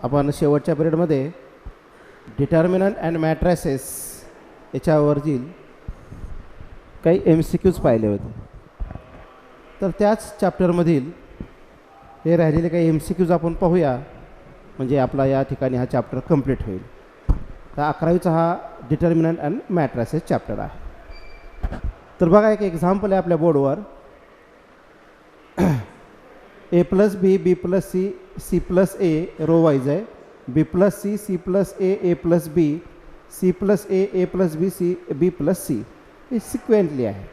आपण शेवटच्या पिरियडमध्ये डिटर्मिनंट अँड मॅट्रायसेस याच्यावरील काही MCQs पाहिले होते. तर त्याच चॅप्टरमधील हे राहिलेले काही MCQs आपण पाहूया, म्हणजे आपला या ठिकाणी हा चॅप्टर कंप्लीट होईल. तर 11वीचा हा डिटर्मिनंट अँड मॅट्रायसेस चॅप्टर आहे. तर बघा, एक एक्झाम्पल आहे आपल्या बोर्डवर. A plus B, B plus C, C plus A row wise आहे. B plus C, C plus A plus B, C plus A plus B, C B plus C, हे sequentially आहे.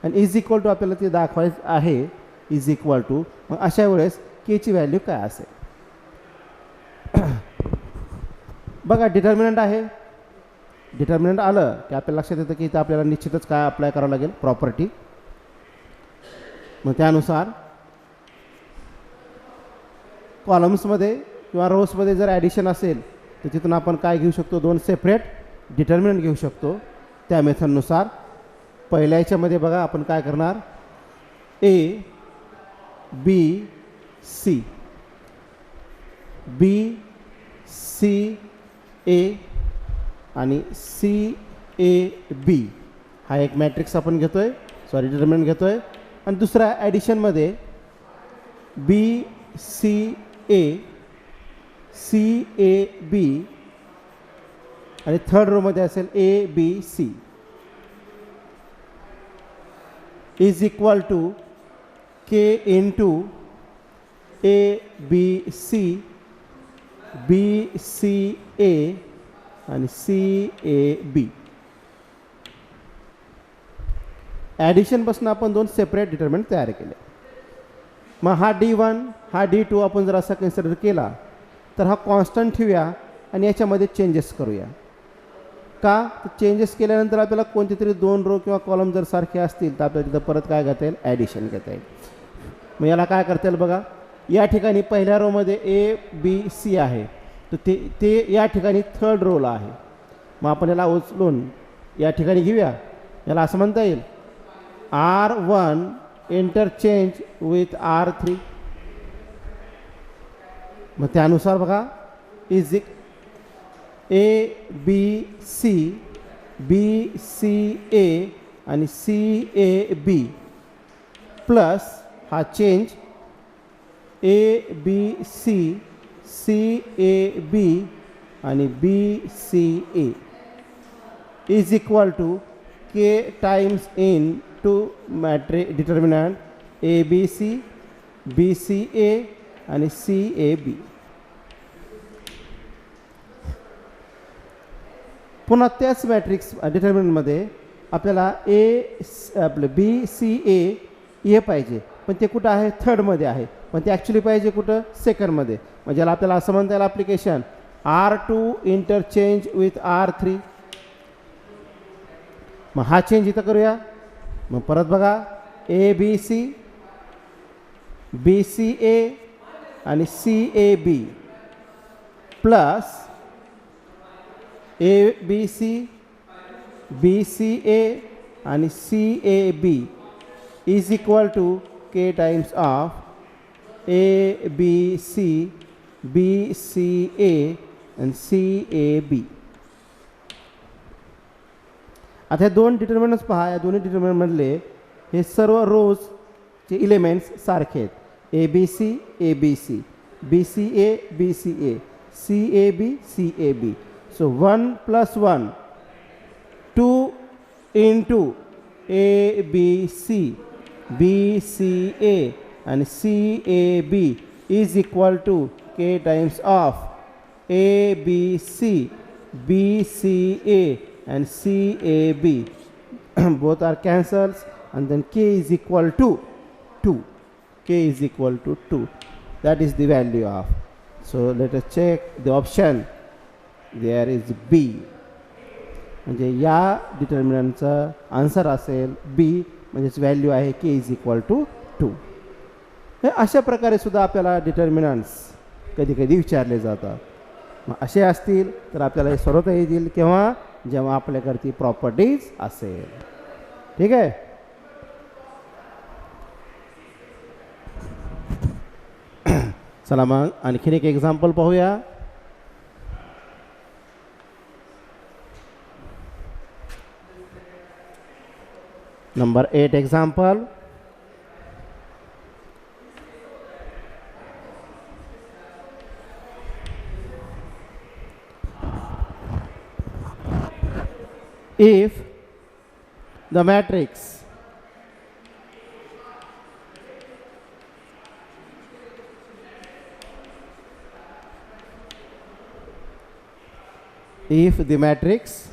आणि इज इक्वल टू आपल्याला ते दाखवायचं आहे. Is equal to, मग अशा वेळेस केची व्हॅल्यू काय असेल? बघा, डिटर्मिनंट आहे. डिटर्मिनंट आलं की आपल्याला लक्षात येतं की इथं आपल्याला निश्चितच काय अप्लाय करावं लागेल, प्रॉपर्टी. मग त्यानुसार कॉलम्समध्ये किंवा रोजमध्ये जर ॲडिशन असेल तर तिथून आपण काय घेऊ शकतो, दोन सेपरेट डिटर्मिनंट घेऊ शकतो. त्या मेथडनुसार पहिल्या याच्यामध्ये बघा आपण काय करणार, ए B C, B C A आणि सी ए बी हा एक मॅट्रिक्स आपण घेतोय, डिटर्मिनंट घेतोय. आणि दुसऱ्या ॲडिशनमध्ये B C A, C A B आणि थर्ड रोमध्ये असेल A B C is equal to K into A B C, B C A आणि सी ए बी. ॲडिशनपासून आपण दोन सेपरेट डिटर्मिनंट तयार केले. मग हा D1 हा D2 आपण जर असा कन्सिडर केला तर हा कॉन्स्टंट ठेवूया आणि याच्यामध्ये चेंजेस करूया. का तर चेंजेस केल्यानंतर आपल्याला कोणते तरी दोन रो किंवा कॉलम जर सारखे असतील तर आपल्याला तिथं परत काय घेता येईल, ॲडिशन घेता येईल. मग याला काय करता येईल बघा, या ठिकाणी पहिल्या रोमध्ये ए बी सी आहे, तर ते या ठिकाणी थर्ड रोला आहे. मग आपण याला उचलून या ठिकाणी घेऊया. याला असं म्हणता येईल R1 इंटरचेंज विथ R3. मग त्यानुसार बघा, is A B C, B C A आणि सी ए बी प्लस हा change A B C, C A B आणि B C A is equal to K times into determinant A B C, B C A आणि C A B. पुन्हा त्याच matrix डिटर्मिनंटमध्ये आपल्याला आपलं B C ए पाहिजे, पण ते कुठं आहे, थर्डमध्ये आहे. पण ते ॲक्च्युली पाहिजे कुठं, सेकंडमध्ये. म्हणजे याला आपल्याला असं म्हणता येईल application R2 interchange with R3. मग हा चेंज इथं करूया. मग परत बघा, ए B C, B C A आणि C A B plus A B C, B C A आणि C A B is equal to K times of A B C, B C A आणि C A B. आता हे दोन determinants पहा. या दोन्ही डिटर्मिनंटमधले हे सर्व रोजचे elements सारखे आहेत. A B C, A B C, B C A, B C A, C A B, C A B. So 1 + 1 2 into A B C, B C A आणि C A B is equal to K times of A B C, B C A and CAB. Both are cancels and then K is equal to 2. K is equal to 2. That is the value of. So let us check the option. There is B. म्हणजे या डिटर्मिनंटचा answer असेल B, म्हणजेच value आहे K is equal to 2. हे अशा प्रकारे सुद्धा आपल्याला determinants कधी कधी विचारले जातात. मग असे असतील तर आपल्याला हे सोडवता येतील केव्हा, जेव्हा आपल्याकडे प्रॉपर्टीज असेल. ठीक आहे. चला मग आणखीन एक एक्झाम्पल पाहूया. Number 8 example. If the matrix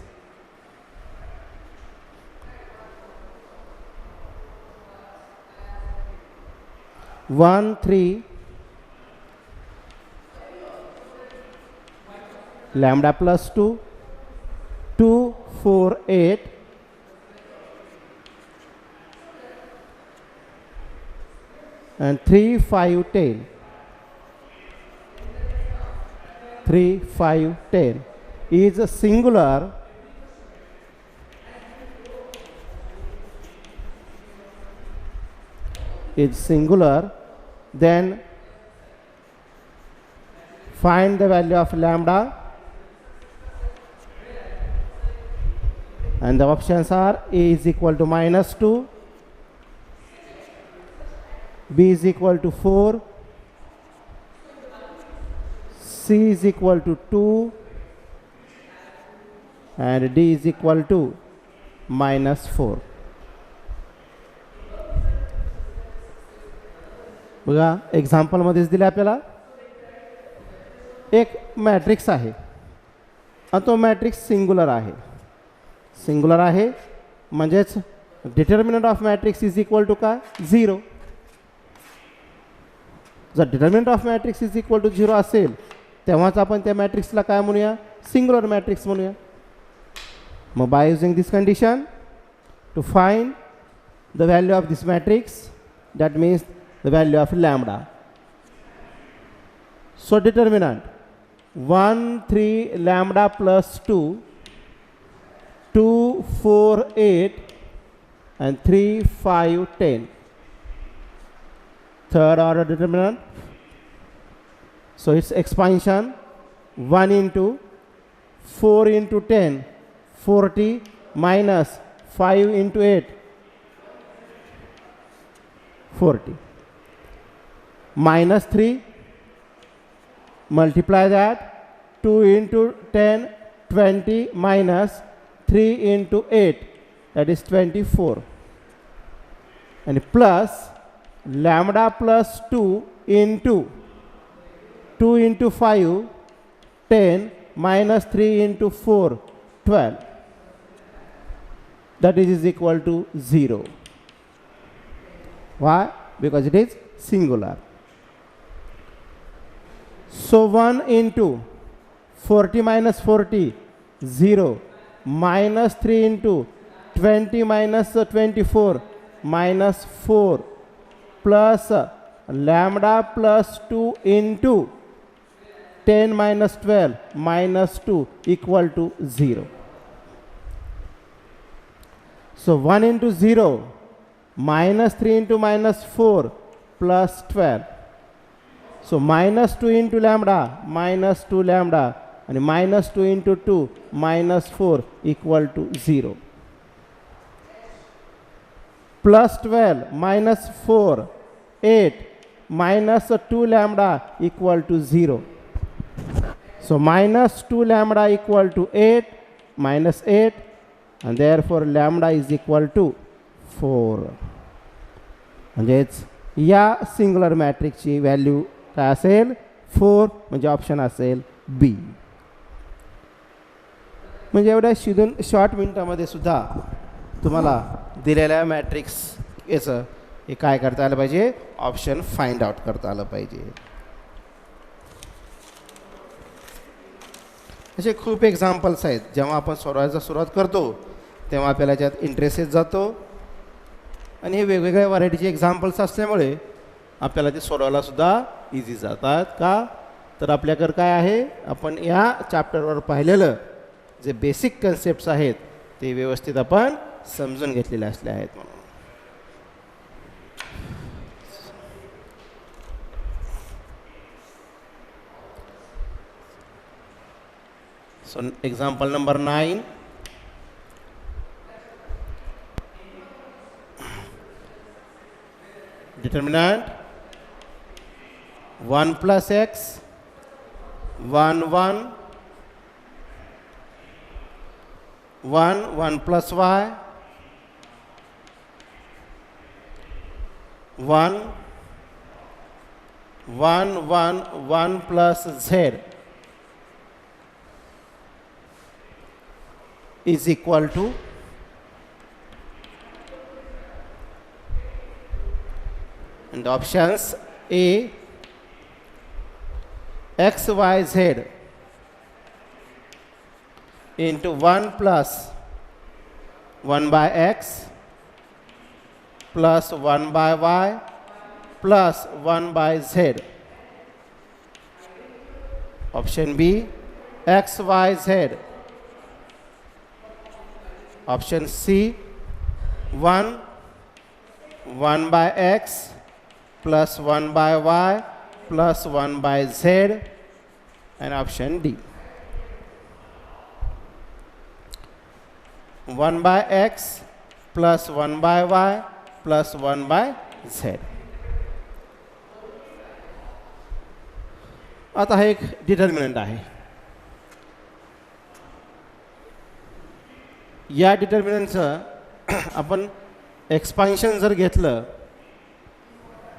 one three lambda plus 2 2 4 8 and 3 5 10 3 5 10 is a singular then find the value of lambda, and the options are A is equal to -2, B is equal to 4, C is equal to 2, and D is equal to -4. बघा एक्झाम्पलमध्येच दिले आपल्याला एक matrix आहे आणि तो matrix singular आहे म्हणजेच determinant of matrix is equal to काय 0. जर determinant of matrix is equal to 0 असेल तेव्हाच आपण त्या मॅट्रिक्सला काय म्हणूया, सिंग्युलर मॅट्रिक्स म्हणूया. मग by using this condition to find the value of this matrix, that means the value of lambda. So determinant 1 3 lambda plus 2 2 4 8 and 3 5 10. Third order determinant, so its expansion 1 into 4 into 10 40 minus 5 into 8 40 minus 3, multiply that 2 into 10 20 minus 3 into 8, that is 24, and plus lambda plus 2 into 2 into 5 10 minus 3 into 4 12, that is equal to 0. Why? Because it is singular. So 1 into 40 minus 40 0, minus 3 into 20 minus 24 minus 4, plus lambda plus 2 into 10 minus 12 minus 2 equal to 0. So 1 into 0 minus 3 into minus 4 plus 12. So minus 2 into lambda minus 2 lambda and minus 2 into 2 minus 4 equal to 0. Plus 12 minus 4 8 minus 2 lambda equal to 0. So minus 2 lambda equal to 8 minus 8, and therefore lambda is equal to 4. म्हणजेच या singular मॅट्रिक्सची value काय असेल 4, म्हणजे option असेल B. म्हणजे एवढ्या short मिनिटामध्ये सुद्धा तुम्हाला दिलेल्या मॅट्रिक्स याचं हे काय करता आलं पाहिजे, ऑप्शन फाइंड आउट करता आलं पाहिजे. असे खूप एक्झाम्पल्स आहेत. जेव्हा आपण सोडवायला सुरुवात करतो तेव्हा आपल्याला त्यात इंटरेस्ट येत जातो, आणि हे वेगवेगळ्या व्हरायटीचे एक्झाम्पल्स असल्यामुळे आपल्याला ते सोडवायला सुद्धा इझी जातात. का तर आपल्याकडे काय आहे, आपण या चॅप्टरवर पाहिलेलं जे बेसिक कन्सेप्ट्स आहेत ते व्यवस्थित आपण समजून घेतलेले असले आहेत. म्हणून So example number 9. Determinant 1 plus x, 1 1, 1 plus y, 1 1 plus z is equal to and the options A x y z into 1 plus 1 by x plus 1 by y plus 1 by z. Option B x y z. Option C 1 by x plus 1 by y plus 1 by z, and option D 1 by x plus 1 by y plus 1 by z. आता हा एक determinant आहे. या डिटर्मिनंटचं आपण expansion जर घेतलं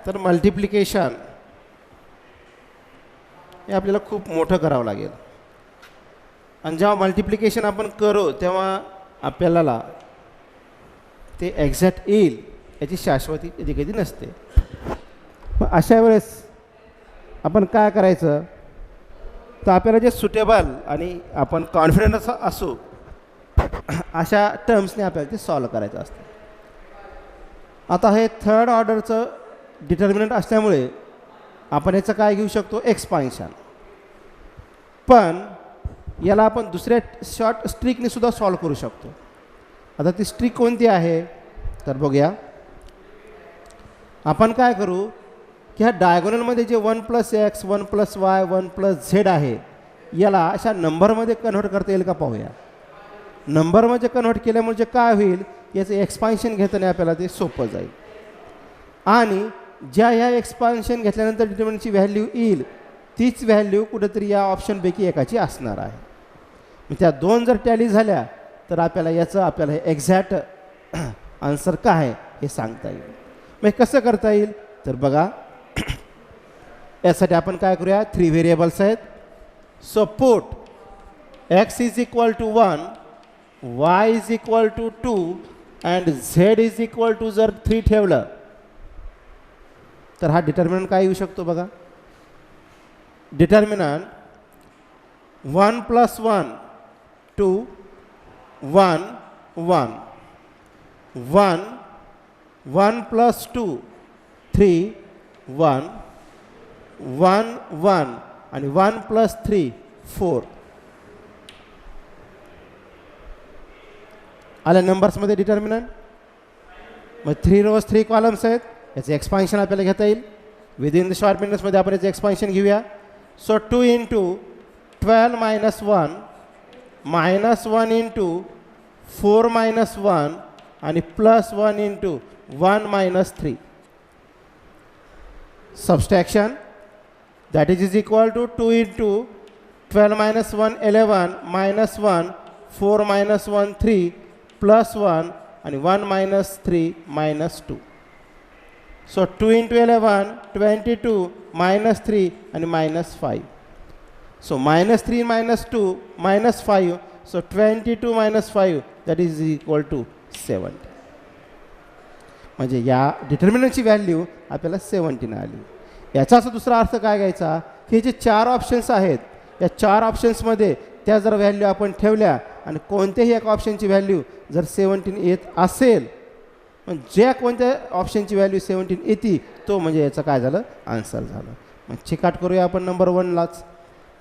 तर multiplication हे आपल्याला खूप मोठं करावं लागेल, आणि जेव्हा मल्टिप्लिकेशन आपण करू तेव्हा आपल्याला ते एक्झॅक्ट येईल याची शाश्वती कधी कधी नसते. मग अशा वेळेस आपण काय करायचं, तर आपल्याला जे सुटेबल आणि आपण कॉन्फिडंट असू अशा टर्म्सने आपल्याला ते सॉल्व करायचं असतं. आता हे थर्ड ऑर्डरचं डिटर्मिनंट असल्यामुळे आपण याचं काय घेऊ शकतो, एक्सपान्शन. पण याला आपण दुसऱ्या शॉर्ट स्ट्रिकने सुद्धा सॉल्व करू शकतो. आता ती स्ट्रिक कोणती आहे तर बघूया. आपण काय करू की ह्या डायगोनलमध्ये जे 1 plus x 1 plus y 1 plus Z आहे याला अशा नंबरमध्ये कन्व्हर्ट करता येईल का पाहूया. नंबरमध्ये कन्व्हर्ट केल्यामुळे जे काय होईल याचं एक्सपान्शन घेताना आपल्याला ते सोपं जाईल, आणि ज्या ह्या एक्सपान्शन घेतल्यानंतर डिटर्मिनंटची व्हॅल्यू येईल तीच व्हॅल्यू कुठेतरी या ऑप्शनपैकी एकाची असणार आहे. मग त्या दोन जर टॅली झाल्या तर आपल्याला हे एक्झॅक्ट आन्सर काय आहे हे सांगता येईल. मग कसं करता येईल तर बघा, यासाठी आपण काय करूया, 3 व्हेरिएबल्स आहेत. So put x is equal to 1, y is equal to 2 and z is equal to जर 3 ठेवलं तर हा डिटर्मिनंट काय येऊ शकतो बघा. डिटर्मिनंट 1 प्लस 1 2 1 1 1 1 प्लस 2 3 1 1 1 आणि 1 प्लस 3 4. आल्या नंबर्समध्ये डिटर्मिनंट. मग 3 रोज 3 कॉलम्स आहेत, याचं एक्सपान्शन आपल्याला घेता येईल. विदिन द शॉर्ट मिनिट्समध्ये आपण याचं एक्सपान्शन घेऊया. सो 2 into 12 minus 1 minus 1 into 4 minus 1 आणि plus 1 into 1 minus 3. Subtraction that is equal to 2 into 12 minus 1 11 minus 1 4 minus 1 3 plus 1 and 1 minus 3 minus 2. So 2 into 11 22 minus 3 and minus 5. So minus 3 minus 2 minus 5. So 22 minus 5 that is equal to 70. म्हणजे या डिटर्मिनंटची value आपल्याला 17 आली. याचा असा दुसरा अर्थ काय घ्यायचा की जे 4 ऑप्शन्स आहेत या 4 ऑप्शन्समध्ये त्या जर व्हॅल्यू आपण ठेवल्या आणि कोणत्याही एका ऑप्शनची व्हॅल्यू जर 17 येत असेल, मग ज्या कोणत्या ऑप्शनची व्हॅल्यू 17 येते तो म्हणजे याचं काय झालं, आन्सर झालं. मग चिकाट करूया आपण नंबर 1लाच.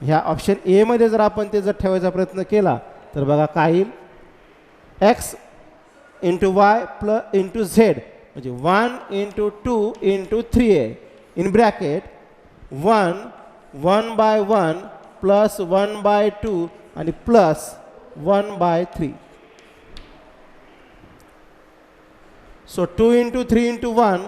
ह्या ऑप्शन एमध्ये जर आपण ते जर ठेवायचा प्रयत्न केला तर बघा काय येईल, एक्स इंटू वाय प्लस इंटू झेड म्हणजे 1 into 2 into 3a in bracket 1 1 by 1 plus 1 by 2 आणि plus 1/3. So 2 into 3 into 1,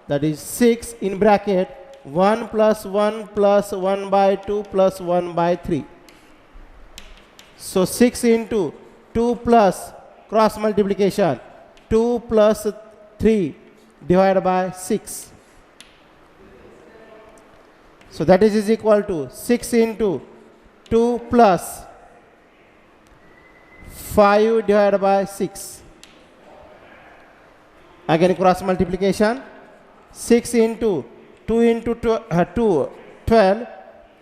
that is 6 in bracket 1 plus 1 plus 1/2 plus 1/3. So 6 into 2 plus cross multiplication 2 plus 3 divided by 6. So that is equal to 6 into 2 plus 5 divided by 6. Again cross multiplication 6 into 2 into 2 12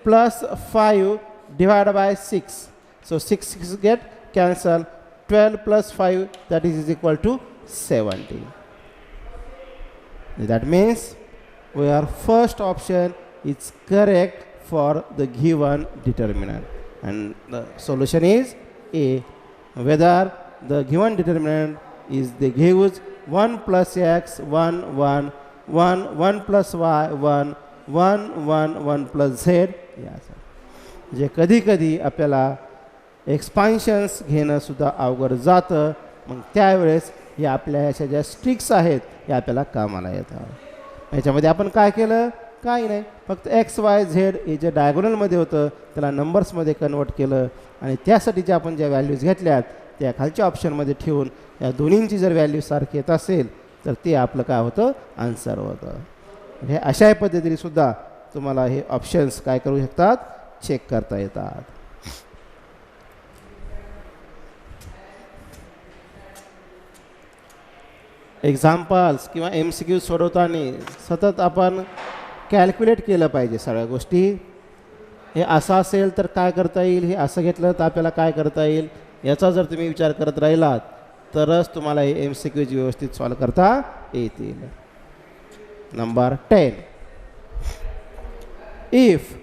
plus 5 divided by 6. So 6 get cancelled. 12 plus 5, that is equal to 70. That means our first option is correct for the given determinant, and the solution is A. Whether the given determinant is the gives 1 plus x 1 1 1 1 plus y 1 1 1 1 plus z. जे कधी कधी आपल्याला एक्सपान्शन्स घेणं सुद्धा अवघड जातं, मग त्यावेळेस हे आपल्या ह्याच्या ज्या स्ट्रिक्स आहेत हे आपल्याला कामाला येतात. याच्यामध्ये आपण काय केलं, काही नाही, फक्त एक्स वाय झेड हे जे डायगोनलमध्ये होतं त्याला नंबर्समध्ये कन्वर्ट केलं, आणि त्यासाठी जे आपण ज्या व्हॅल्यूज घेतल्यात त्या खालच्या ऑप्शनमध्ये ठेवून या दोन्हींची जर व्हॅल्यू सारखी येत असेल तर ते आपलं काय होतं, आन्सर होतं. हे अशा पद्धतीने सुद्धा तुम्हाला हे ऑप्शन्स काय करू शकतात, चेक करता येतात. एक्झाम्पल्स किंवा MCQ सोडवताना सतत आपण कॅल्क्युलेट केलं पाहिजे सगळ्या गोष्टी. हे असं असेल तर काय करता येईल, हे असं घेतलं तर आपल्याला काय करता येईल, याचा जर तुम्ही विचार करत राहिलात तरच तुम्हाला हे MCQची व्यवस्थित सॉल्व करता येतील. Number 10, if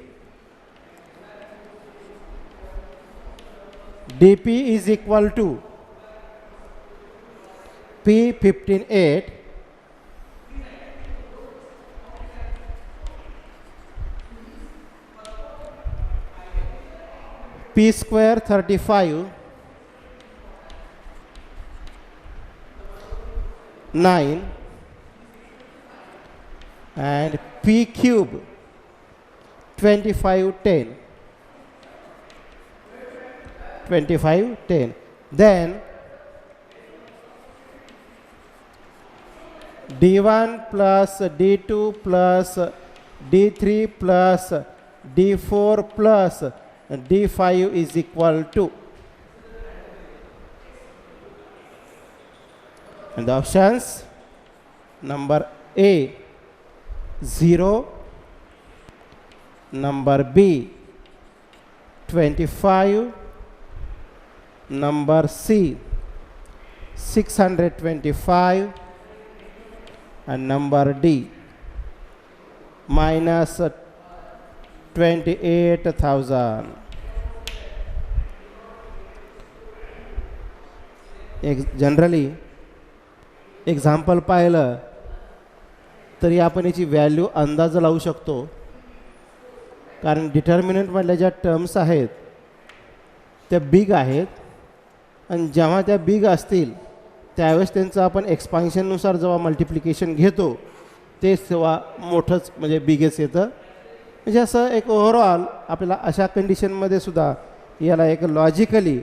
DP is equal to P15 8 P square 35 9 and P cube 25 10 25 10, then D1 plus D2 plus D3 plus D4 plus D5 is equal to, and the options: number A 0, number B 25, number C 625, and number D minus 28,000. Generally example पाहिलं तरी आपण याची value अंदाज लावू शकतो, कारण डिटर्मिनंटमधल्या ज्या terms आहेत त्या बिग आहेत, आणि जेव्हा त्या बिग असतील त्यावेळेस त्यांचं आपण एक्सपान्शननुसार जेव्हा मल्टिप्लिकेशन घेतो ते तेव्हा मोठंच म्हणजे बिगेच येतं. म्हणजे असं एक ओव्हरऑल आपल्याला अशा कंडिशनमध्ये सुद्धा याला एक लॉजिकली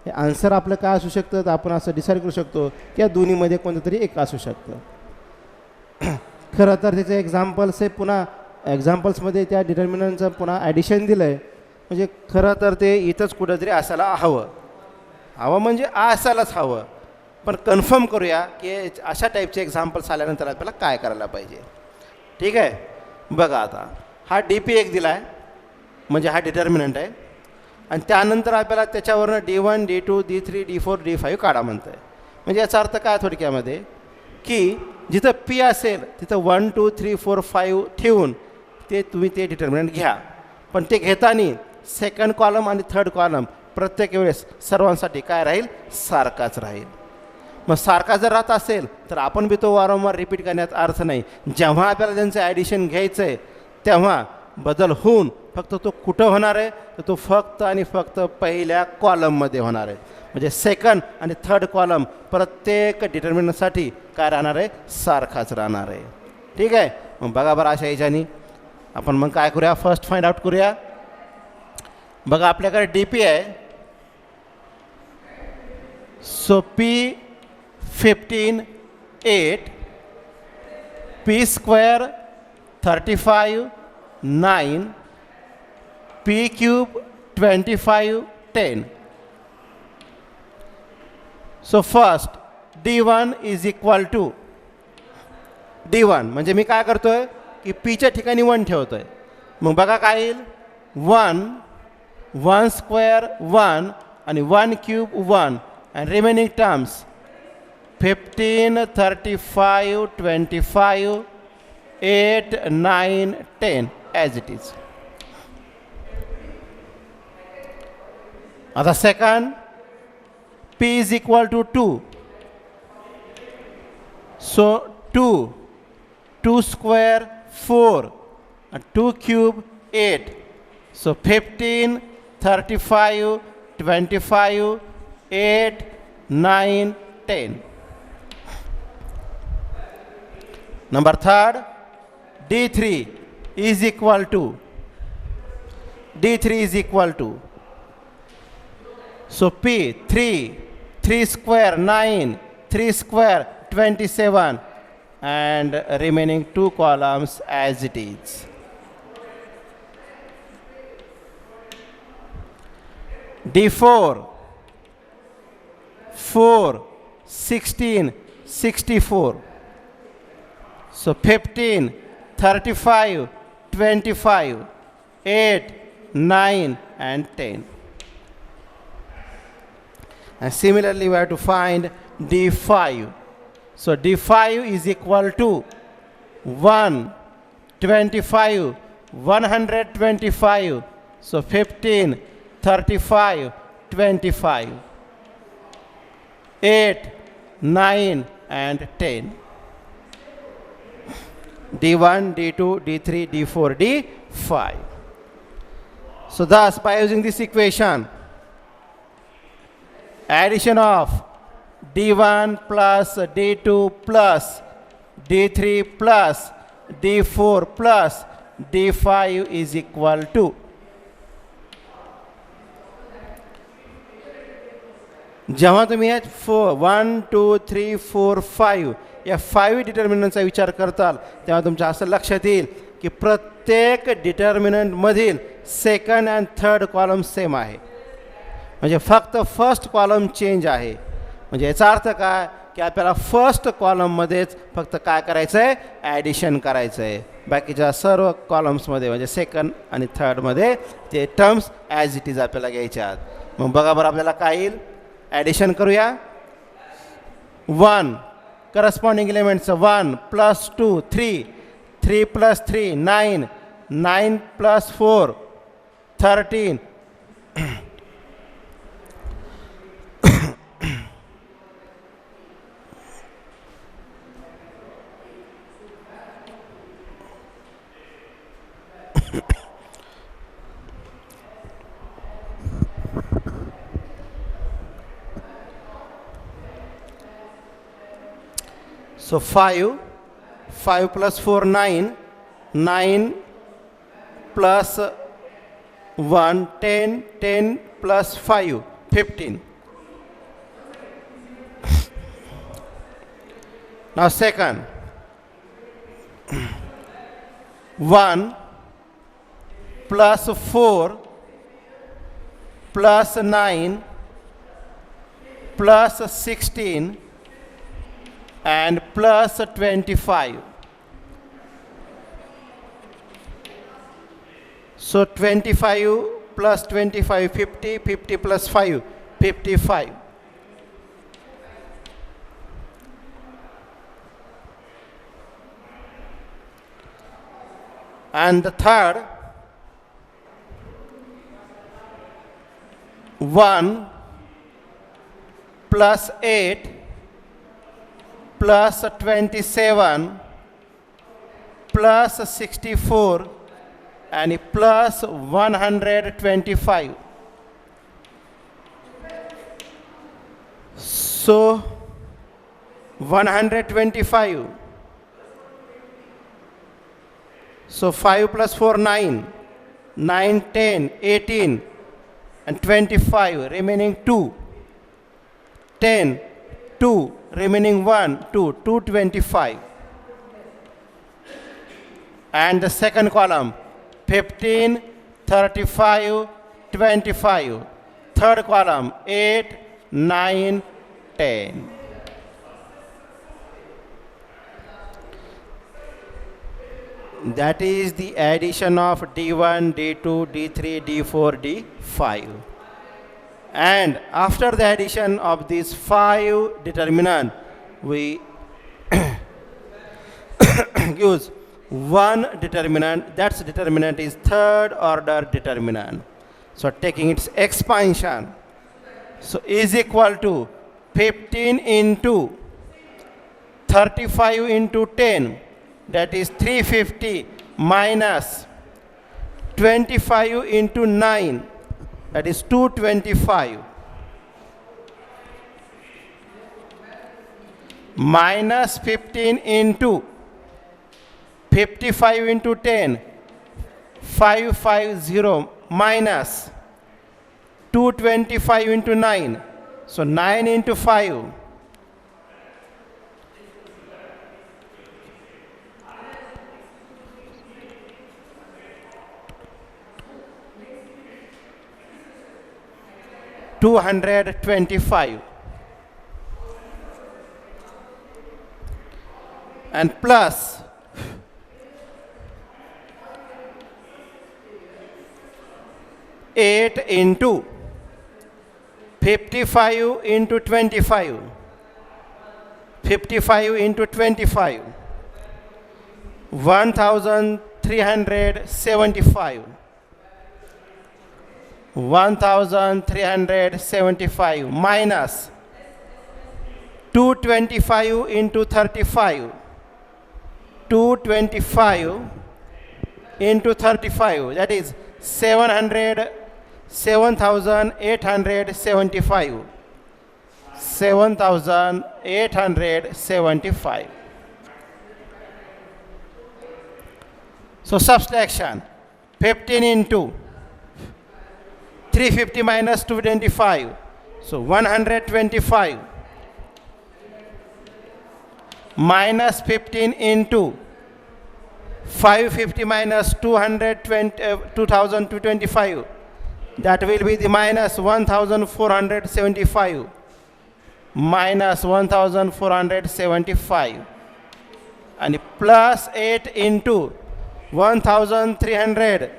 हे आन्सर आपलं काय असू शकतं तर आपण असं डिसाईड करू शकतो की या दोन्हीमध्ये कोणतं तरी एक असू शकतं. खरं तर त्याचे एक्झाम्पल्स हे पुन्हा एक्झाम्पल्समध्ये त्या डिटर्मिनंटचं पुन्हा ॲडिशन दिलं आहे, म्हणजे खरं तर ते इथंच कुठंतरी असायला हवं म्हणजे असायलाच हवं. पण कन्फर्म करूया की अशा टाईपचे एक्झाम्पल्स आल्यानंतर आपल्याला काय करायला पाहिजे. ठीक आहे, बघा आता हा DP1 दिला आहे म्हणजे हा डिटर्मिनंट आहे, आणि त्यानंतर आपल्याला त्याच्यावरनं D1 D2 D3 D4 D5 काढा म्हणतं आहे. म्हणजे याचा अर्थ काय थोडक्यामध्ये की जिथं P असेल तिथं 1 2 3 4 5 ठेवून तुम्ही ते डिटर्मिनंट घ्या, पण ते घेताना सेकंड कॉलम आणि थर्ड कॉलम प्रत्येक वेळेस सर्वांसाठी काय राहील, सारखाच राहील. मग सारखा जर राहत असेल तर आपण बी तो वारंवार रिपीट करण्यात अर्थ नाही. जेव्हा आपल्याला त्यांचं ॲडिशन घ्यायचं आहे तेव्हा बदल होऊन फक्त तो कुठं होणार आहे, तर तो फक्त आणि फक्त पहिल्या कॉलममध्ये होणार आहे. म्हणजे सेकंड आणि थर्ड कॉलम प्रत्येक डिटर्मिनंटसाठी काय राहणार आहे, सारखाच राहणार आहे. ठीक आहे. मग बघा बरं, अशा याच्यानी आपण मग काय करूया, फर्स्ट फाइंड आउट करूया. बघा आपल्याकडे डी पी आहे. So P 15 8, P square 35 9, P cube 25 10. So first D1 is equal to D1 म्हणजे मी काय करतोय की पीच्या ठिकाणी 1 ठेवतोय. मग बघा काय येईल, 1 1 स्क्वेअर 1 आणि 1 cube 1 and remaining terms 15 35 25 8 9 10 as it is. Other second, p is equal to 2. So 2 square 4 and 2 cube 8. So 15 35 25 8 9 10. Number third, D3 is equal to so P 3 square 9, 3 square 27 and remaining 2 columns as it is. D4 4 16 64. So 15 35 25 8 9 and 10. And similarly we have to find D5. So D5 is equal to 1 25 125. So 15 35 25 8 9 and 10. D1 D2 D3 D4 D5. So thus by using this equation, addition of D1 plus D2 plus D3 plus D4 plus D5 is equal to जेव्हा तुम्ही या 1 2 3 4 5 या 5 डिटर्मिनंटचा विचार करताल तेव्हा तुमच्या असं लक्षात येईल की प्रत्येक डिटर्मिनंटमधील second and third column same आहे. म्हणजे फक्त फर्स्ट कॉलम चेंज आहे. म्हणजे याचा अर्थ काय की आपल्याला फर्स्ट कॉलममध्येच फक्त काय करायचं आहे, ॲडिशन करायचं आहे. बाकीच्या सर्व कॉलम्समध्ये म्हणजे सेकंड आणि थर्डमध्ये ते टर्म्स ॲज इट इज आपल्याला घ्यायच्या आहेत. मग बघा बरं आपल्याला काय येईल, ॲडिशन करूया. 1 करस्पॉन्डिंग एलिमेंट्सचं 1 plus 2 3 3 plus 3 9 9 plus 4 13 So 5 plus 4 9 9 plus 1 10 10 plus 5 15. Now second, 1 plus 4 plus 9 plus 16 and plus 25. So 25 plus 25 50, 50 plus 5 55. And the third, 1 plus 8 plus 27 plus 64 and plus 125. So 125. So 5 plus 4, 9. 9, 10, 18, and 25, remaining 2. 10, 2, remaining 1, 2, 225. And the second column, 15, 35, 25. Third column, 8, 9, 10. That is the addition of D1, D2, D3, D4, D5. And after the addition of these 5 determinant, we use one determinant. That determinant is third order determinant. So taking its expansion, so is equal to 15 into 35 into 10, that is 350, minus 25 into 9, that is 225, minus 15 into 55 into 10, 550, minus 225 into 9, so 9 into 5, 225, and plus 8 into 55 into 25, 55 into 25, 1375, 1375, minus 225 into 35, 225 into 35, that is 7,875, 7,875. So subtraction, 15 into 350 minus 225, so 125, minus 15 into 550 minus 2,225, that will be the minus 1,475, minus 1,475, and plus 8 into 1,300,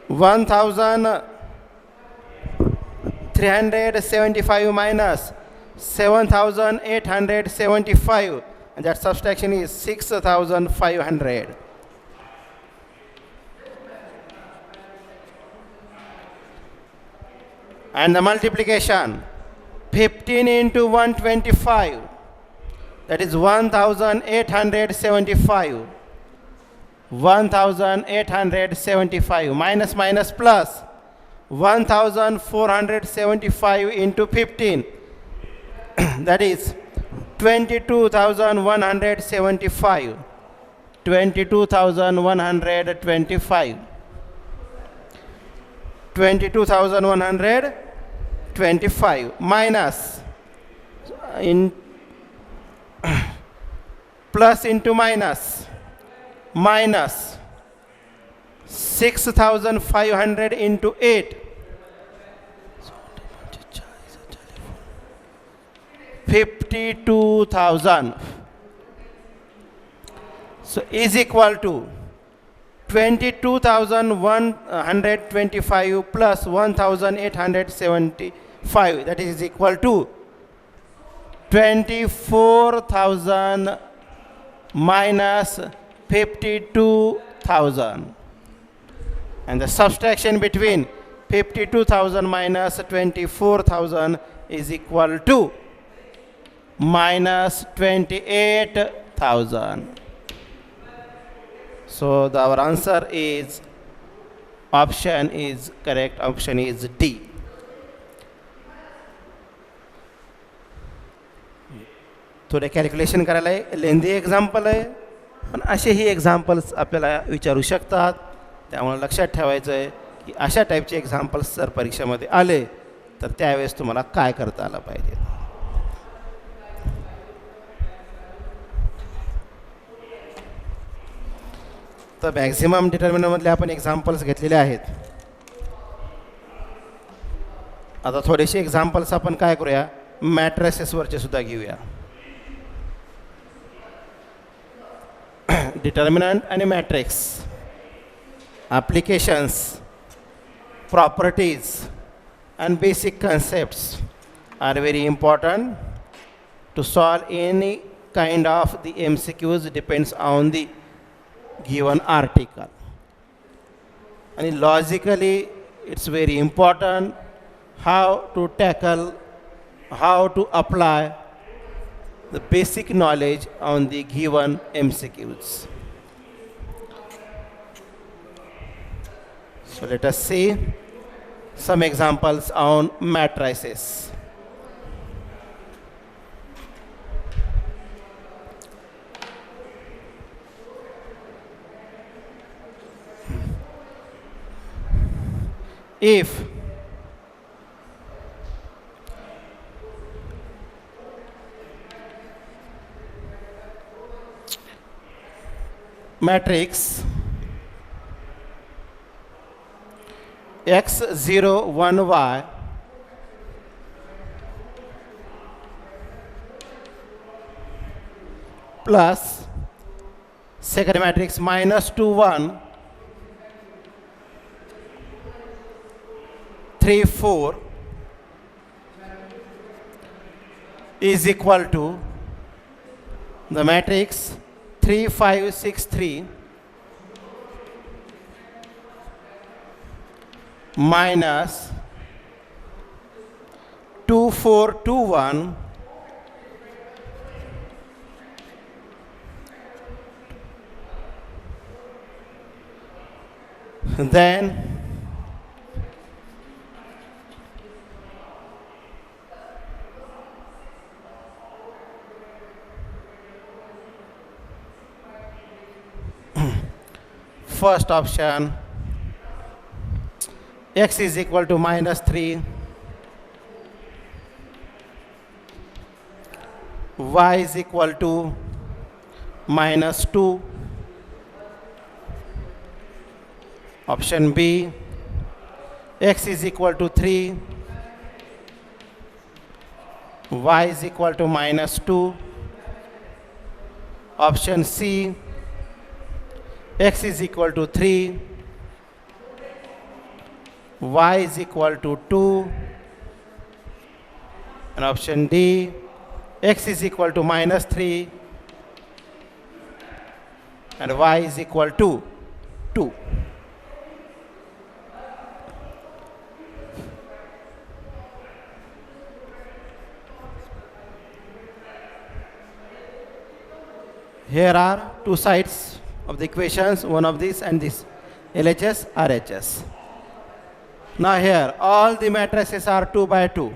1,375 minus 7,875, and that subtraction is 6,500. And the multiplication, 15 into 125, that is 1,875, 1,875, minus minus plus 1,475 into 15, that is 22,175, 22,125, 22,125, minus in plus into minus, minus 6,500 into 8, 52,000. So is equal to 22,125 plus 1,875, that is equal to 24,000 minus 52,000. And the subtraction between 52,000 minus 24,000 is equal to minus 28,000. So our answer is option is correct. Option is D. थोडे calculation करायला आहे, लेंदी example आहे, पण असेही examples आपल्याला विचारू शकतात. त्यामुळे लक्षात ठेवायचं आहे की अशा टाईपचे एक्झाम्पल्स जर परीक्षेमध्ये आले तर त्यावेळेस तुम्हाला काय करता आलं पाहिजे. तर मॅक्झिमम डिटर्मिनंटमधले आपण एक्झाम्पल्स घेतलेले आहेत. आता थोडेसे एक्झाम्पल्स आपण काय करूया, मॅट्रिसेसवरचे सुद्धा घेऊया. डिटर्मिनंट आणि matrix applications, properties and basic concepts are very important to solve any kind of the MCQs depends on the given article. And logically it's very important how to tackle, how to apply the basic knowledge on the given MCQs. So let us see some examples on matrices. If matrix x 0 1 y plus second matrix minus 2 1 3 4 is equal to the matrix 3 5 6 3 minus 2 4 2 1 then first option x is equal to minus 3, y is equal to minus 2. Option B, x is equal to 3, y is equal to minus 2. Option C, x is equal to 3, y is equal to 2, and option D, x is equal to minus 3 and y is equal to 2. Here are two sides of the equations, one of these and this, LHS, RHS. Now here all the matrices are 2 by 2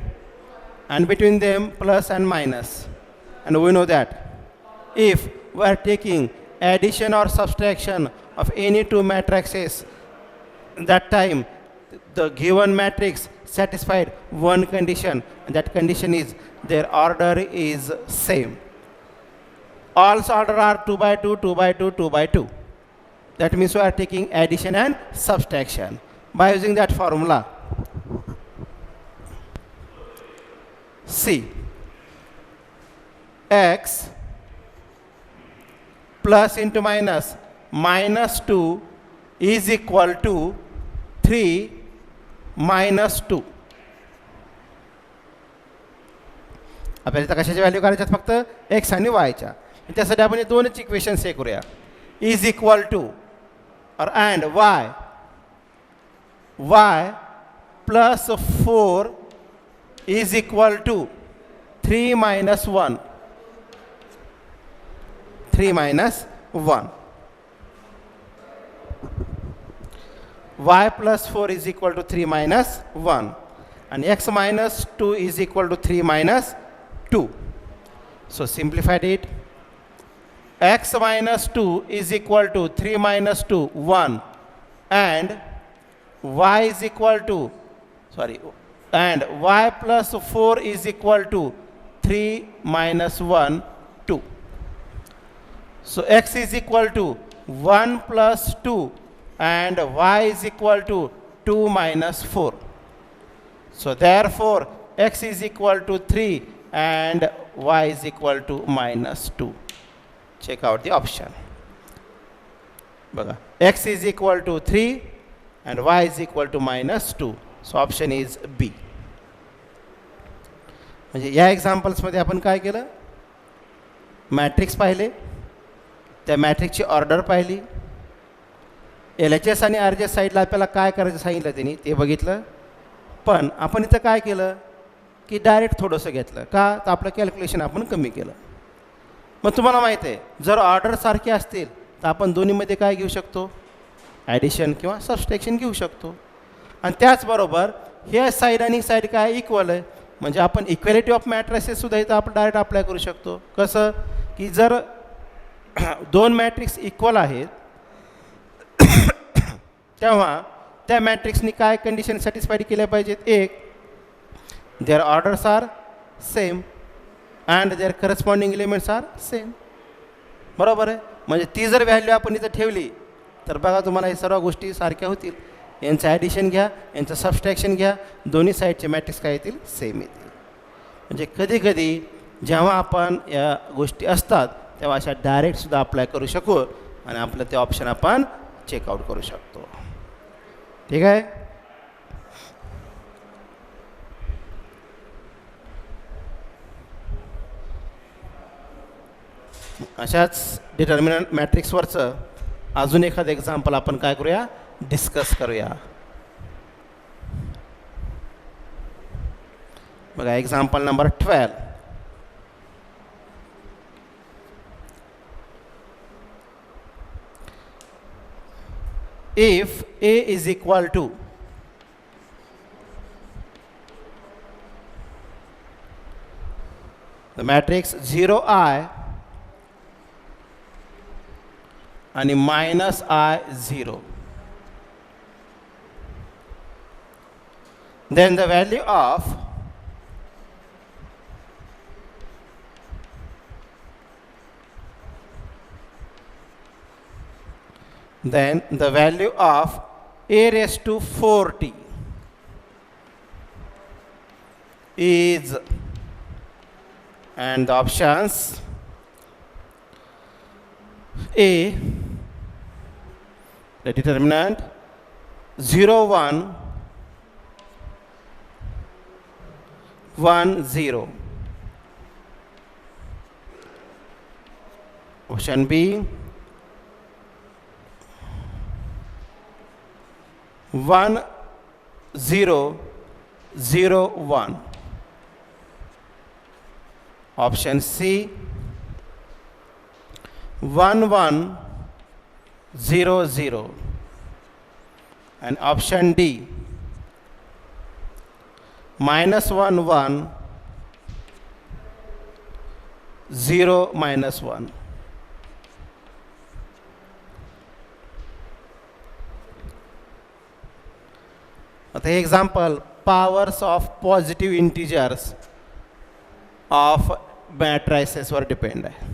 and between them plus and minus, and we know that if we are taking addition or subtraction of any two matrices, that time the given matrix satisfied one condition, and that condition is their order is same. All order are 2 by 2 2 by 2 2 by 2. That means we are taking addition and subtraction. By using that formula, C, x plus into minus minus 2 is equal to 3 minus 2. आपल्याला इथं कशाची value करायच्यात, फक्त x आणि y च्या. त्यासाठी आपण हे दोनच equations हे करूया. इज इक्वल टू और and y plus 4 is equal to 3 minus 1. 3 minus 1. y plus 4 is equal to 3 minus 1. And x minus 2 is equal to 3 minus 2. So simplified it. X minus 2 is equal to 3 minus 2, 1. And y is equal to, and y plus 4 is equal to 3 minus 1, 2. So x is equal to 1 plus 2 and y is equal to 2 minus 4. So therefore x is equal to 3 and y is equal to minus 2. Check out the option. X is equal to 3 and y is equal to minus 2. So option is B. म्हणजे या एक्झाम्पल्समध्ये आपण काय केलं, matrix पाहिले, त्या मॅट्रिक्सची order पाहिली, LHS आणि RHS साईडला आपल्याला काय करायचं सांगितलं त्यांनी ते बघितलं. पण आपण इथं काय केलं की डायरेक्ट थोडंसं घेतलं का, तर आपलं कॅल्क्युलेशन आपण कमी केलं. मग तुम्हाला माहीत आहे जर ऑर्डर सारखे असतील तर आपण दोन्हीमध्ये काय घेऊ शकतो, ॲडिशन किंवा सबस्ट्रॅक्शन घेऊ शकतो. आणि त्याचबरोबर हे साईड आणि साईड काय इक्वल आहे, म्हणजे आपण इक्वॅलिटी ऑफ मॅट्रिसेससुद्धा इथं आपण डायरेक्ट अप्लाय करू शकतो. कसं की जर दोन मॅट्रिक्स इक्वल आहेत तेव्हा त्या मॅट्रिक्सनी काय कंडिशन सॅटिस्फाईड केल्या पाहिजेत, एक their orders are same and their corresponding elements are same. बरोबर आहे. म्हणजे ती जर व्हॅल्यू आपण इथं ठेवली तर बघा तुम्हाला हे सर्व गोष्टी सारख्या होतील. यांचं ॲडिशन घ्या, यांचं सबस्ट्रॅक्शन घ्या, दोन्ही साईडचे मॅट्रिक्स काय येतील, सेम येतील. म्हणजे कधीकधी जेव्हा आपण या गोष्टी असतात तेव्हा अशा डायरेक्टसुद्धा अप्लाय करू शकू आणि आपलं ते ऑप्शन आपण चेकआउट करू शकतो. ठीक आहे. अशाच डिटर्मिनंट मॅट्रिक्सवरचं अजून एखादं एक्झाम्पल आपण काय करूया, डिस्कस करूया. बघा example number 12. If A is equal to the matrix 0i and minus I 0, then the value of a raised to 4t is, and the options A, the determinant 0 1 1 0, option B 1 0 0 1, option C 1 1 0 0, and option D minus 1 1 0 minus 1. आता हे example powers of positive integers of मॅट्रायसेसवर depend आहे.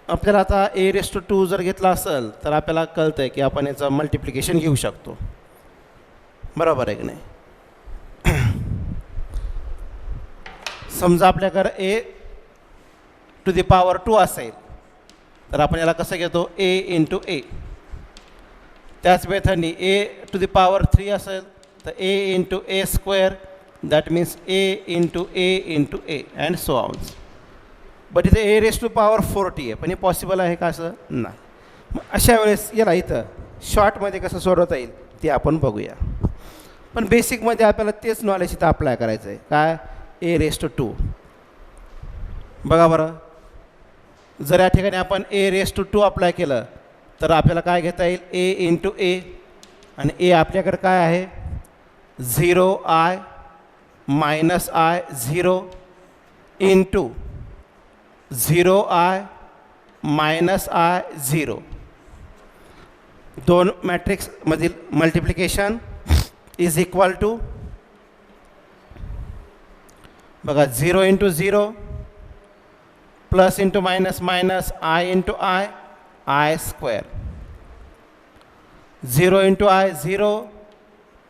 आपल्याला आता a raised to 2 जर घेतला असेल तर आपल्याला कळतं आहे की आपण याचं मल्टिप्लिकेशन घेऊ शकतो. बरोबर आहे की नाही. समजा आपल्याकडे a टू द पॉवर 2 असेल तर आपण याला कसं घेतो, a इंटू a. त्याच मेथडनी a टू द पॉवर 3 असेल तर a into a square, that means a into a and so on. But इथे a रेस टू पॉवर 40 आहे, पण हे पॉसिबल आहे का, असं नाही. मग अशा वेळेस याला इथं शॉर्टमध्ये कसं सोडवता येईल ते आपण बघूया. पण बेसिकमध्ये आपल्याला तेच नॉलेज इथं अप्लाय करायचं आहे. काय, a रेस टू 2. बघा बरं, जर या ठिकाणी आपण a रेस टू 2 अप्लाय केलं तर आपल्याला काय घेता येईल ए इंटू ए, आणि ए आपल्याकडे काय आहे 0i मायनस आय 0 इंटू 0i मायनस आय 0. दोन मॅट्रिक्समधील मल्टिप्लिकेशन इज इक्वल टू बघा 0 into 0 plus into minus minus I into I square. 0 into I 0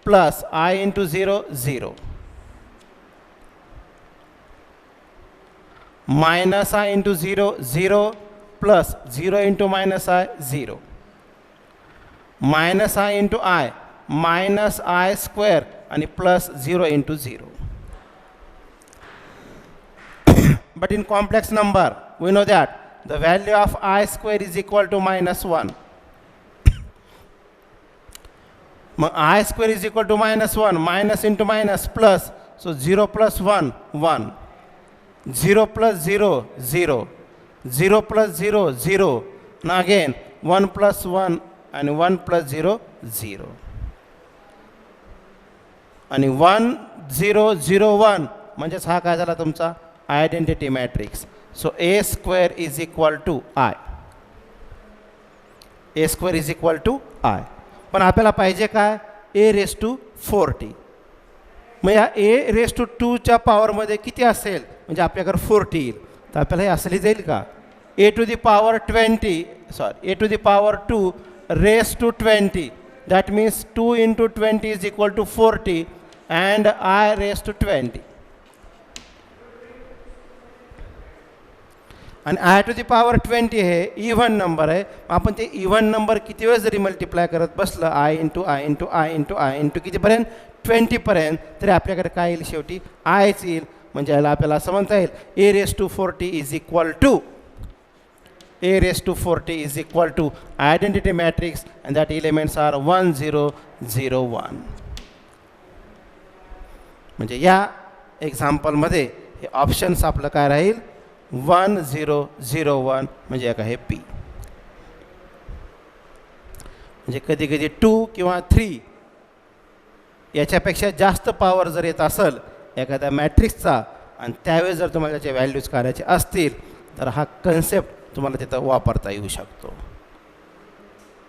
plus I into 0 0 minus I into 0 0 plus 0 into minus I 0 minus I into I minus I square आणि plus 0 into 0. But in complex number, we know that the value of I square is equal to minus 1. I square is equal to minus 1, minus into minus plus, so 0 plus 1, 1. 0 plus 0, 0. 0 plus 0, 0. Now again, 1 plus 1 and 1 plus 0, 0. आणि 1 0 0 1 म्हणजेच हा काय झाला तुमचा identity matrix. So A square is equal to I. A square is equal to I. पण आपल्याला पाहिजे काय ए रेस टू 40. मग या ए रेस टू 2च्या पॉवरमध्ये किती असेल म्हणजे आपल्याकडे 40 येईल. तर आपल्याला हे असली जाईल का A to the power 20 sorry A to the power 2 raise to 20. That means 2 into 20 is equal to 40 and I raise to 20. आणि आय टू दी पॉवर 20 हे इव्हन नंबर आहे. आपण ते इव्हन नंबर किती वेळेस जरी मल्टिप्लाय करत बसलं I into I into I into I into कितीपर्यंत 20पर्यंत तरी आपल्याकडे काय येईल शेवटी आयच येईल. म्हणजे याला आपल्याला असं म्हणता येईल A raise to 40 is equal to A raise to 40 is equal to identity matrix and that elements are 1 0 0 1. म्हणजे या एक्झाम्पलमध्ये हे ऑप्शन्स आपलं काय राहील 1 0 0 1 म्हणजे एक आहे पी. म्हणजे कधी कधी 2 किंवा 3 याच्यापेक्षा जास्त पॉवर जर येत असेल एखाद्या मॅट्रिक्सचा आणि त्यावेळेस जर तुम्हाला त्याचे व्हॅल्यूज काढायचे असतील तर हा कन्सेप्ट तुम्हाला तिथं वापरता येऊ शकतो.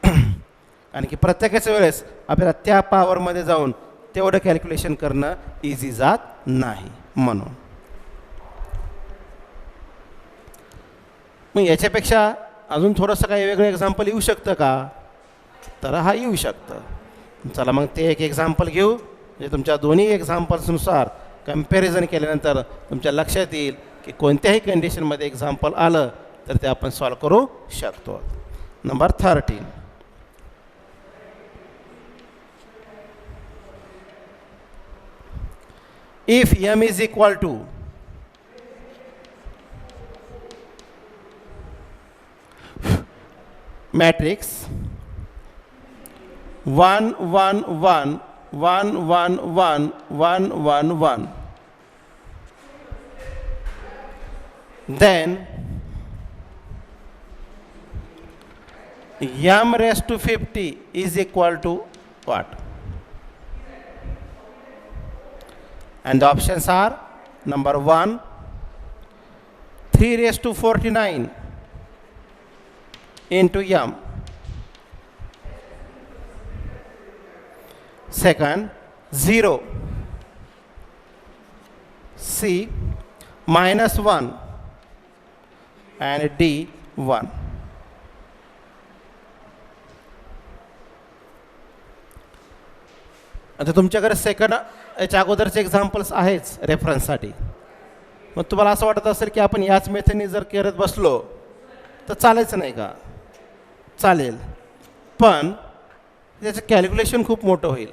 कारण की प्रत्येकाच वेळेस आपल्याला त्या पॉवरमध्ये जाऊन तेवढं कॅल्क्युलेशन करणं इझी जात नाही. म्हणून मग याच्यापेक्षा अजून थोडंसं काही वेगळं एक्झाम्पल येऊ शकतं का तर हा येऊ शकतं. चला मग ते एक एक्झाम्पल घेऊ. म्हणजे तुमच्या दोन्ही एक्झाम्पल्सनुसार कम्पॅरिझन केल्यानंतर तुमच्या लक्षात येईल की कोणत्याही कंडिशनमध्ये एक्झाम्पल आलं तर ते आपण सॉल्व करू शकतो. Number 13. If m is equal to matrix 1 1 1 1 1 1 1 1 1, then m raised to 50 is equal to what? And the options are number 1 3 raised to 49 into m. Second 0 C minus 1 and D 1. आता तुमच्याकडे second याच्या अगोदरचे examples आहेच रेफरन्ससाठी. मग तुम्हाला असं वाटत असेल की आपण याच मेथडने जर करत बसलो तर चालायचं नाही का? चालेल, पण त्याचं कॅल्क्युलेशन खूप मोठं होईल.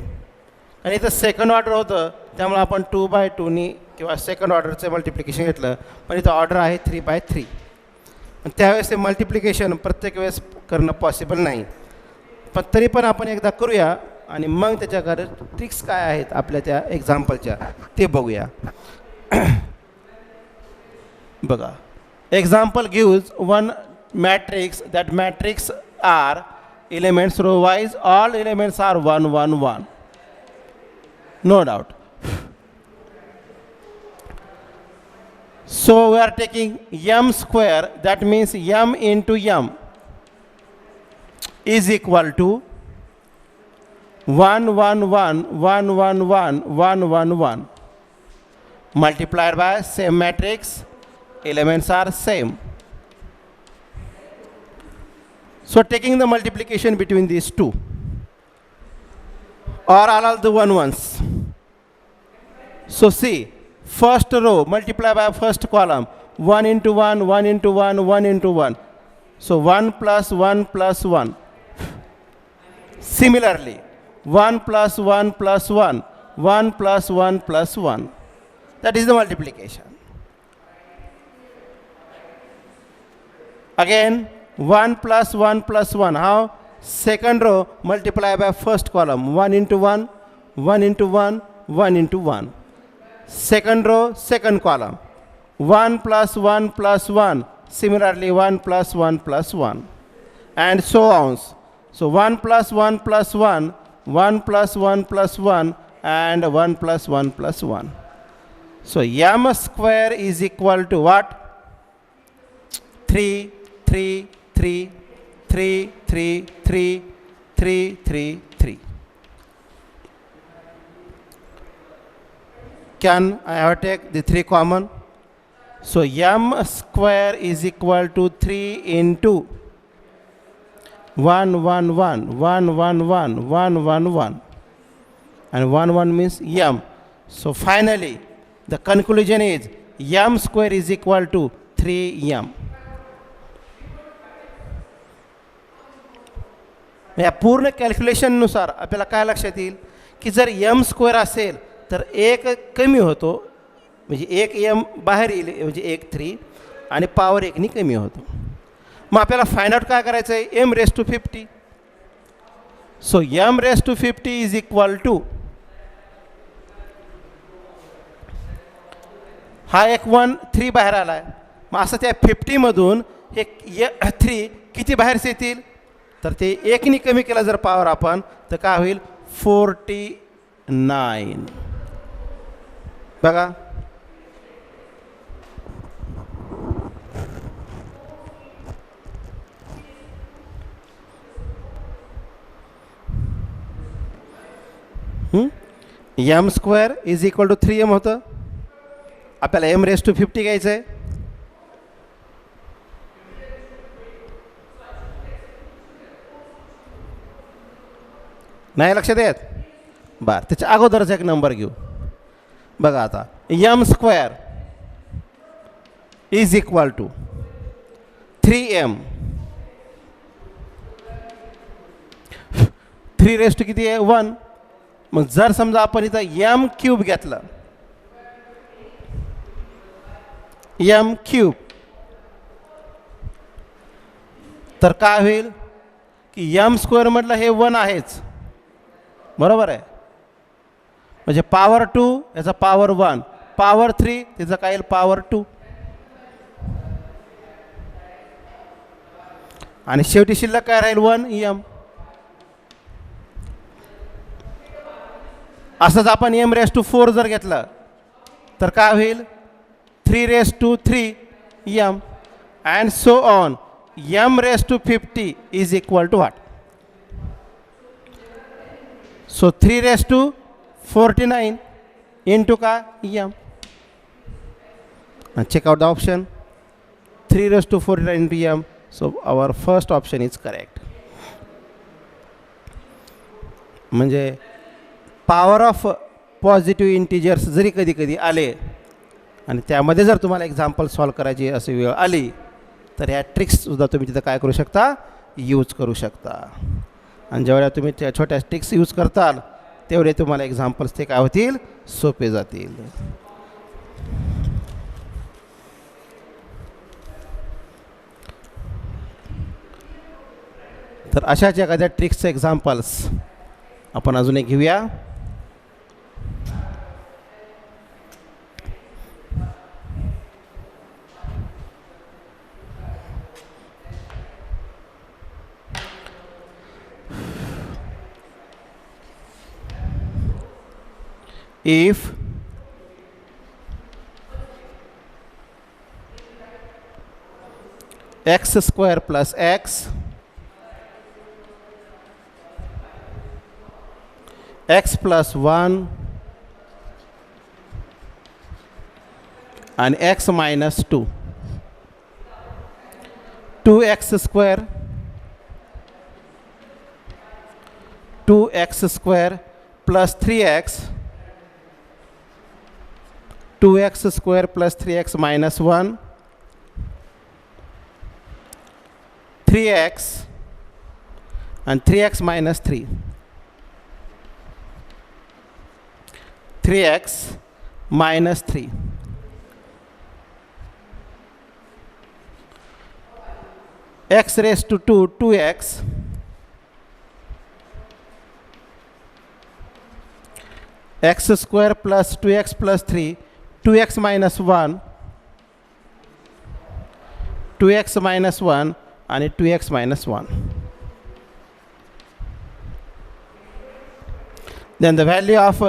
आणि इथं सेकंड ऑर्डर होतं त्यामुळे आपण 2/2नी किंवा सेकंड ऑर्डरचं मल्टिप्लिकेशन घेतलं. पण इथं ऑर्डर आहे 3/3. पण त्यावेळेस ते मल्टिप्लिकेशन प्रत्येक वेळेस करणं पॉसिबल नाही. पण तरी पण आपण एकदा करूया आणि मग त्याच्याकडे ट्रिक्स काय आहेत आपल्या त्या एक्झाम्पलच्या ते बघूया. बघा, example gives one matrix. That matrix are elements row wise, all elements are 1, 1, 1. No doubt. So we are taking m square, that means m into m is equal to 1, 1, 1, 1, 1, 1, 1, 1, 1 multiplied by same matrix, elements are same. So taking the multiplication between these two, or all of the 1 ones. So see, first row multiply by first column, 1 into 1, 1 into 1, 1 into 1. So 1 plus 1 plus 1. Similarly, 1 plus 1 plus 1, 1 plus 1 plus 1. That is the multiplication. Again, 1 plus 1 plus 1. How? Second row multiply by first column. 1 into 1, 1 into 1, 1 into 1. Second row, second column. 1 plus 1 plus 1. Similarly, 1 plus 1 plus 1. And so on. So 1 plus 1 plus 1, 1 plus 1 plus 1, and 1 plus 1 plus 1. So m square is equal to what? 3, 3, 3, 3, 3, 3, 3, 3, 3. Can I have take the 3 common? So m square is equal to 3 into 1, 1, 1, 1, 1, 1, 1, 1, 1. And 1, 1 means m. So finally, the conclusion is m square is equal to 3m. या पूर्ण कॅल्क्युलेशननुसार आपल्याला काय लक्षात येईल की जर m square असेल तर एक कमी होतो, म्हणजे एक m बाहेर येईल, म्हणजे एक 3 आणि पॉवर 1 नी कमी होतो. मग आपल्याला फाइंड आउट काय करायचं आहे? m raise to 50. So m raise to 50 is equal to, हा एक 1 3 बाहेर आला आहे, मग असं त्या 50 मधून हे 3 किती बाहेर येतील? तर ते 1 नी कमी केला जर पॉवर आपण, तर काय होईल? 49. बघा, m square is equal to 3m होतं. आपल्याला m रेस टू 50 घ्यायचं आहे. नाही लक्षात येत? बरं, त्याच्या अगोदरच एक नंबर घेऊ. बघा आता, m square is equal to 3m. 3 raise to किती आहे? 1. मग जर समजा आपण इथं m क्यूब घेतलं, m क्यूब, तर काय होईल की m स्क्वेअर म्हटलं हे 1 आहेच, बरोबर आहे. म्हणजे पॉवर 2 याचा पॉवर 1, पॉवर 3 त्याचा काय येईल? पॉवर 2. आणि शेवटी शिल्लक काय राहील? 1m. असंच आपण m रेस टू 4 जर घेतलं तर काय होईल? 3 raise to 3m and so on. m raise to 50 is equal to what? So 3 raised to 49 into ka m. And check out the option. 3 raised to 49 into m. So our first option is correct. म्हणजे power of positive integers जरी कधी कधी आले आणि त्यामध्ये जर तुम्हाला example solve करायची अशी वेळ आली, तर ह्या ट्रिक्ससुद्धा तुम्ही तिथं काय करू शकता? यूज करू शकता. आणि जेवढ्या तुम्ही त्या छोट्या ट्रिक्स यूज करताल तेवढे तुम्हाला एक्झाम्पल्स ते काय होतील? सोपे जातील. तर अशाच एखाद्या ट्रिक्सचे एक्झाम्पल्स आपण अजून एक घेऊया. if x square plus x plus 1 and x minus 2, 2x square plus 3x, 2x square plus 3x minus 1, 3x and 3x minus 3, 3x minus 3. X raised to 2, 2x, x square plus 2x plus 3, 2x minus 1, 2x minus 1 and 2x minus 1. Then the value of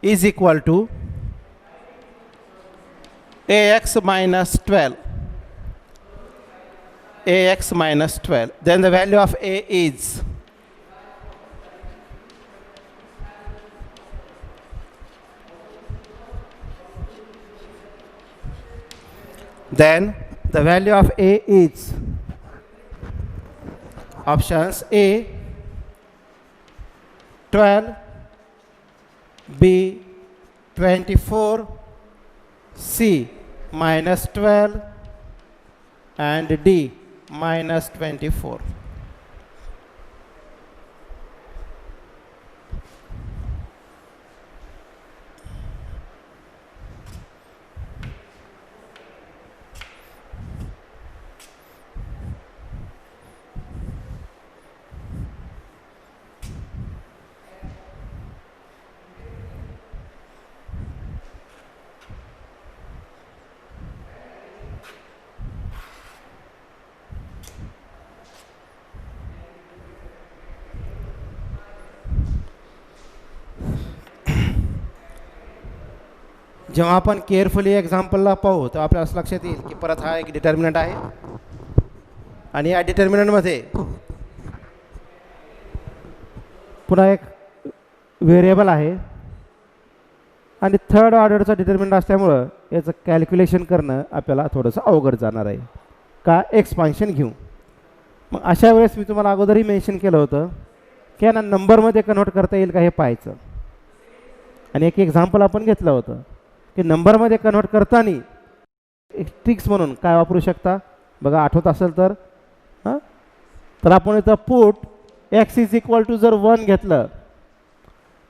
is equal to ax minus 12. Ax minus 12. Then the value of a is options A 12, B 24, C minus 12 and D minus 24. जेव्हा आपण carefully एक्झाम्पलला पाहू तर आपल्याला असं लक्षात येईल की परत हा एक डिटर्मिनंट आहे आणि या डिटर्मिनंटमध्ये पुन्हा एक व्हेरिएबल आहे आणि थर्ड ऑर्डरचा डिटर्मिनंट असल्यामुळं याचं कॅल्क्युलेशन करणं आपल्याला थोडंसं अवघड जाणार आहे का एक्सपान्शन घेऊ. मग अशा वेळेस मी तुम्हाला अगोदरही मेन्शन केलं होतं की यांना नंबरमध्ये कन्व्हर्ट करता येईल का हे पाहायचं आणि एक एक्झाम्पल आपण घेतलं होतं की नंबरमध्ये कन्व्हर्ट करताना एक ट्रिक्स म्हणून काय वापरू शकता बघा, आठवत असेल तर हां, तर आपण इथं put x is equal to जर 1 घेतलं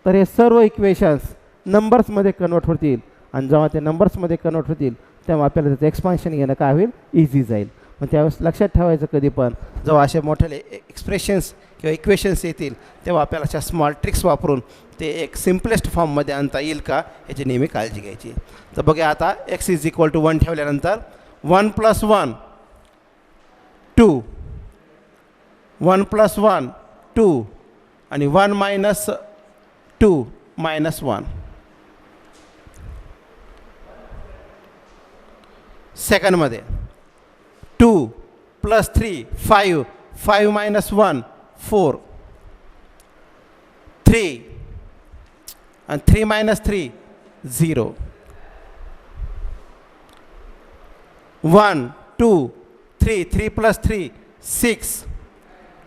तर हे सर्व इक्वेशन्स नंबर्समध्ये कन्वर्ट होतील आणि जेव्हा ते नंबर्समध्ये कन्वर्ट होतील तेव्हा आपल्याला त्याचं एक्सपान्शन घेणं काय होईल, इझी जाईल. मग त्यावेळेस लक्षात ठेवायचं कधी पण जेव्हा असे मोठे एक्सप्रेशन्स किंवा इक्वेशन्स येतील तेव्हा आपल्याला अशा स्मॉल ट्रिक्स वापरून ते एक सिम्पलेस्ट फॉर्ममध्ये आणता येईल का याची नेहमी काळजी घ्यायची. तर बघा आता एक्स इज इक्वल टू 1 ठेवल्यानंतर 1 + 1 2, 1 + 1 2 आणि 1 - 2 -1. सेकंडमध्ये 2 + 3 5, 5 - 1 4, 3 and 3 - 3 0, 1 2 3, 3 + 3 6,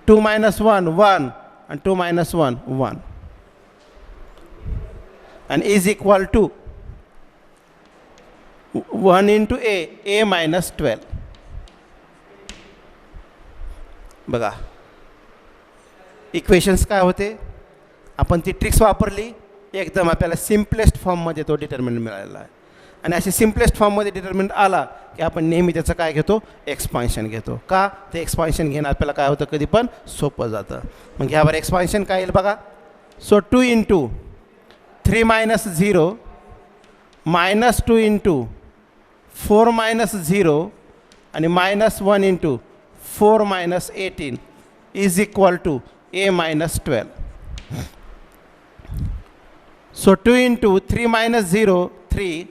2 - 1 1 and 2 - 1 1 and is equal to 1 into a minus 12. बघा इक्वेशन्स काय होते, आपण ती ट्रिक्स वापरली, एकदम आपल्याला सिम्पलेस्ट फॉर्ममध्ये तो डिटर्मिनंट मिळालेला आहे. आणि असे सिम्पलेस्ट फॉर्ममध्ये डिटर्मिनंट आला की आपण नेहमी त्याचं काय घेतो, एक्सपान्शन घेतो. का ते एक्सपान्शन घेणं आपल्याला काय होतं कधी पण सोपं जातं. मग ह्यावर एक्सपान्शन काय येईल बघा. सो 2 into 3 - 0 -2 into 4 - 0 आणि -1 into 4 - 18 is equal to a minus 12. So 2 into 3 minus 0, 3,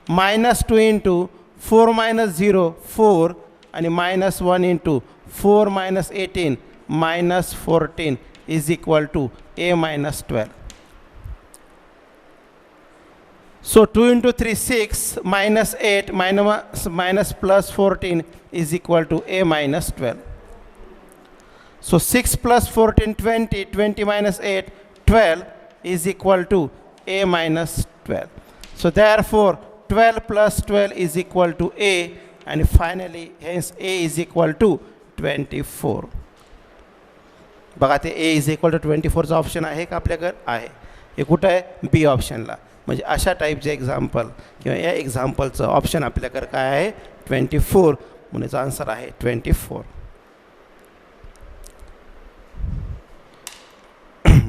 minus 2 into 4 minus 0, 4, and minus 1 into 4 minus 18, minus 14 is equal to a minus 12. So 2 into 3, 6, minus 8, minus plus 14 is equal to a minus 12. So 6 plus 14, 20, 20 minus 8, 12 is equal to a minus 12. So therefore 12 plus 12 is equal to a, and finally hence a is equal to 24. बघा ते a is equal to 24 चा option आहे का आपल्याकडे? आहे. हे कुठं आहे? B ऑप्शनला. म्हणजे अशा टाईपचे एक्झाम्पल किंवा या एक्झाम्पलचं ऑप्शन आपल्याकडे काय आहे? 24. म्हणून याचा आन्सर आहे 24.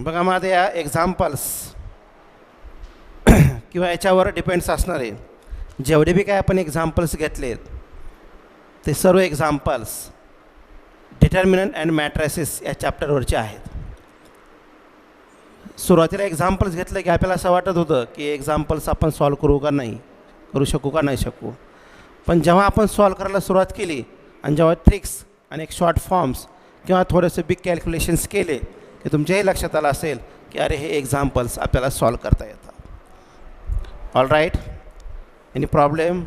बघा माझे या एक्झाम्पल्स किंवा याच्यावर डिपेंड्स असणार आहे. जेवढे बी काय आपण एक्झाम्पल्स घेतलेत ते सर्व एक्झाम्पल्स डिटर्मिनंट अँड मॅट्रिसेस या चॅप्टरवरचे आहेत. सुरुवातीला एक्झाम्पल्स घेतलं की आपल्याला असं वाटत होतं की एक्झाम्पल्स आपण सॉल्व करू का नाही, करू शकू का नाही शकू. पण जेव्हा आपण सॉल्व करायला सुरुवात केली आणि जेव्हा ट्रिक्स आणि एक शॉर्ट फॉर्म्स किंवा थोडेसे बिग कॅल्क्युलेशन्स केले की तुमच्याही लक्षात आलं असेल की अरे हे एक्झाम्पल्स आपल्याला सॉल्व करता येतात. All right, any problem?